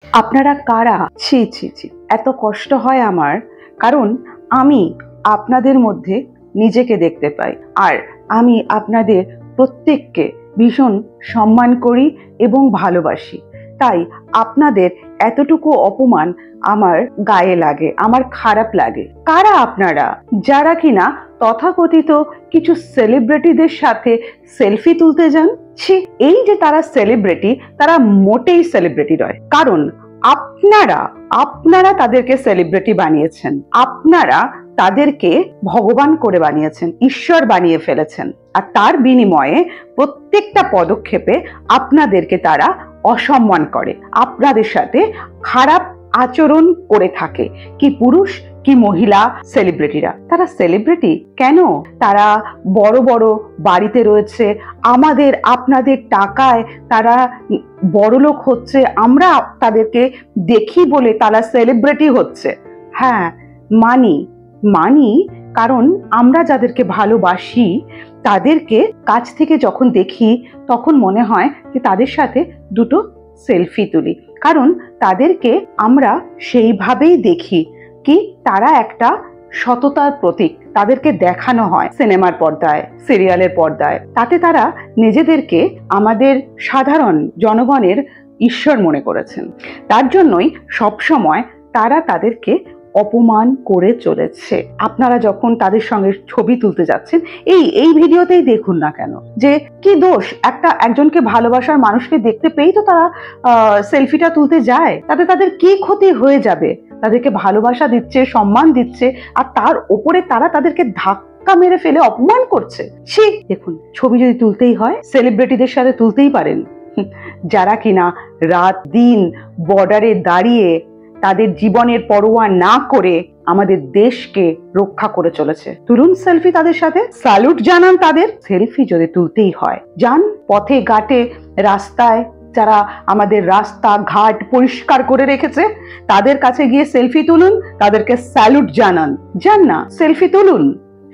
আপনারা কারা? ছি ছি ছি, এত কষ্ট হয় আমার, কারণ আমি আপনাদের মধ্যে নিজেকে দেখতে পাই। আর আমি আপনাদের প্রত্যেককে ভীষণ সম্মান করি এবং ভালোবাসি। তাই আপনাদের এতটুকু অপমান আমার গায়ে লাগে, আমার খারাপ লাগে। কারা আপনারা যারা কিনা তথাকথিত কিছু সেলিব্রিটিদের সাথে সেলফি তুলতে যান? ছি, এই যে তারা সেলিব্রিটি, তারা মোটেই সেলিব্রিটি নয়। কারণ আপনারা আপনারা তাদেরকে সেলিব্রিটি বানিয়েছেন, আপনারা তাদেরকে ভগবান করে বানিয়েছেন, ঈশ্বর বানিয়ে ফেলেছেন। আর তার বিনিময়ে প্রত্যেকটা পদক্ষেপে আপনাদেরকে তারা অসম্মান করে, আপনাদের সাথে খারাপ আচরণ করে থাকে। কি পুরুষ কি মহিলা সেলিব্রিটিরা, তারা সেলিব্রিটি কেন? তারা বড় বড় বাড়িতে রয়েছে, আমাদের আপনাদের টাকায় তারা বড়লোক হচ্ছে, আমরা তাদেরকে দেখি বলে তারা সেলিব্রিটি হচ্ছে। হ্যাঁ, মানি মানি, কারণ আমরা যাদেরকে ভালোবাসি তাদেরকে কাছ থেকে যখন দেখি তখন মনে হয় যে তাদের সাথে দুটো সেলফি তুলি। কারণ তাদেরকে আমরা সেইভাবেই দেখি কি তারা একটা সততার প্রতীক, তাদেরকে দেখানো হয় সিনেমার পর্দায়, সিরিয়ালের পর্দায়। তাতে তারা নিজেদেরকে আমাদের সাধারণ জনগণের ঈশ্বর মনে করেছেন। তার জন্যই সবসময় তারা তাদেরকে অপমান করে চলেছে। আপনারা যখন তাদের সঙ্গে ছবি তুলতে যাচ্ছেন, এই ভিডিওতেই দেখুন না কেন যে কি দোষ, একজনকে ভালোবাসার মানুষকে দেখতে পেয়েই তো তারা সেলফিটা তুলতে যায়। তাতে তাদের কি ক্ষতি হয়ে যাবে? তাদেরকে ভালোবাসা দিচ্ছে, সম্মান দিচ্ছে, আর তার ওপরে তারা তাদেরকে ধাক্কা মেরে ফেলে অপমান করছে। সে দেখুন, ছবি যদি তুলতেই হয় সেলিব্রিটিদের সাথে তুলতেই পারেন, যারা কিনা রাত দিন বর্ডারে দাঁড়িয়ে তাদের জীবনের পরোয়া না করে আমাদের দেশকে রক্ষা করে চলেছে। তুলুন সেলফি তাদের সাথে, স্যালুট জানান তাদের। সেলফি যদি তুলতেই হয়, যান পথে ঘাটে রাস্তায়, যারা আমাদের রাস্তা ঘাট পরিষ্কার করে রেখেছে তাদের কাছে গিয়ে সেলফি তুলুন, তাদেরকে স্যালুট জানান। যান না, সেলফি তুলুন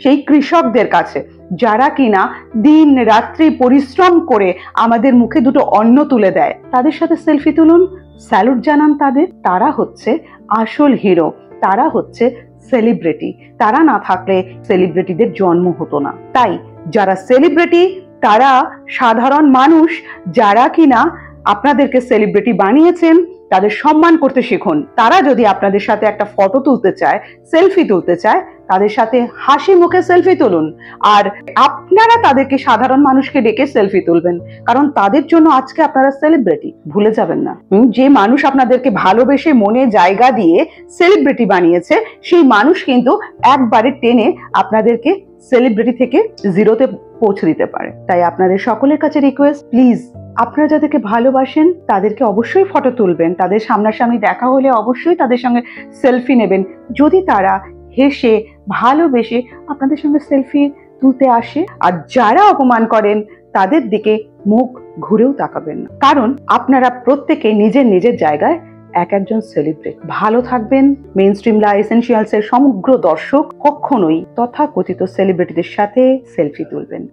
সেই কৃষকদের কাছে যারা কিনা দিন রাত্রি পরিশ্রম করে আমাদের মুখে দুটো অন্ন তুলে দেয়, তাদের সাথে সেলফি তুলুন, স্যালুট জানান তাদের। তারা হচ্ছে আসল হিরো, তারা হচ্ছে সেলিব্রিটি। তারা না থাকলে সেলিব্রিটিদের জন্ম হতো না। তাই যারা সেলিব্রিটি তারা সাধারণ মানুষ, যারা কিনা আপনাদেরকে সেলিব্রিটি বানিয়েছেন তাদের সম্মান করতে শিখুন। তারা যদি আপনাদের সাথে একটা ফটো তুলতে চায়, সেলফি তুলতে চায়, তাদের সাথে হাসি মুখে সেলফি তুলুন। আর আপনারা তাদেরকে সাধারণ মানুষকে ডেকে সেলফি তুলবেন, কারণ তাদের জন্য আজকে আপনারা সেলিব্রিটি। ভুলে যাবেন না, যে মানুষ আপনাদেরকে ভালোবেসে মনে জায়গা দিয়ে সেলিব্রিটি বানিয়েছে, সেই মানুষ কিন্তু একবারে টেনে আপনাদেরকে সেলিব্রিটি থেকে জিরোতে পৌঁছে দিতে পারে। তাই আপনাদের সকলের কাছে রিকোয়েস্ট, প্লিজ আপনারা যাদেরকে ভালোবাসেন তাদেরকে অবশ্যই ফটো তুলবেন, তাদের সামনাসামনি দেখা হলে অবশ্যই তাদের সঙ্গে সেলফি নেবেন। যদি তারা হেসে ভালোবেসে আপনাদের সঙ্গে সেলফি তুলতে আসে, আর যারা অপমান করেন তাদের দিকে মুখ ঘুরেও তাকাবেন না, কারণ আপনারা প্রত্যেকে নিজের নিজের জায়গায় এক একজন সেলিব্রিটি। ভালো থাকবেন। মেইনস্ট্রিম লা এসেনশিয়ালস এর সমগ্র দর্শক কখনোই তথাকথিত সেলিব্রিটিদের সাথে সেলফি তুলবেন।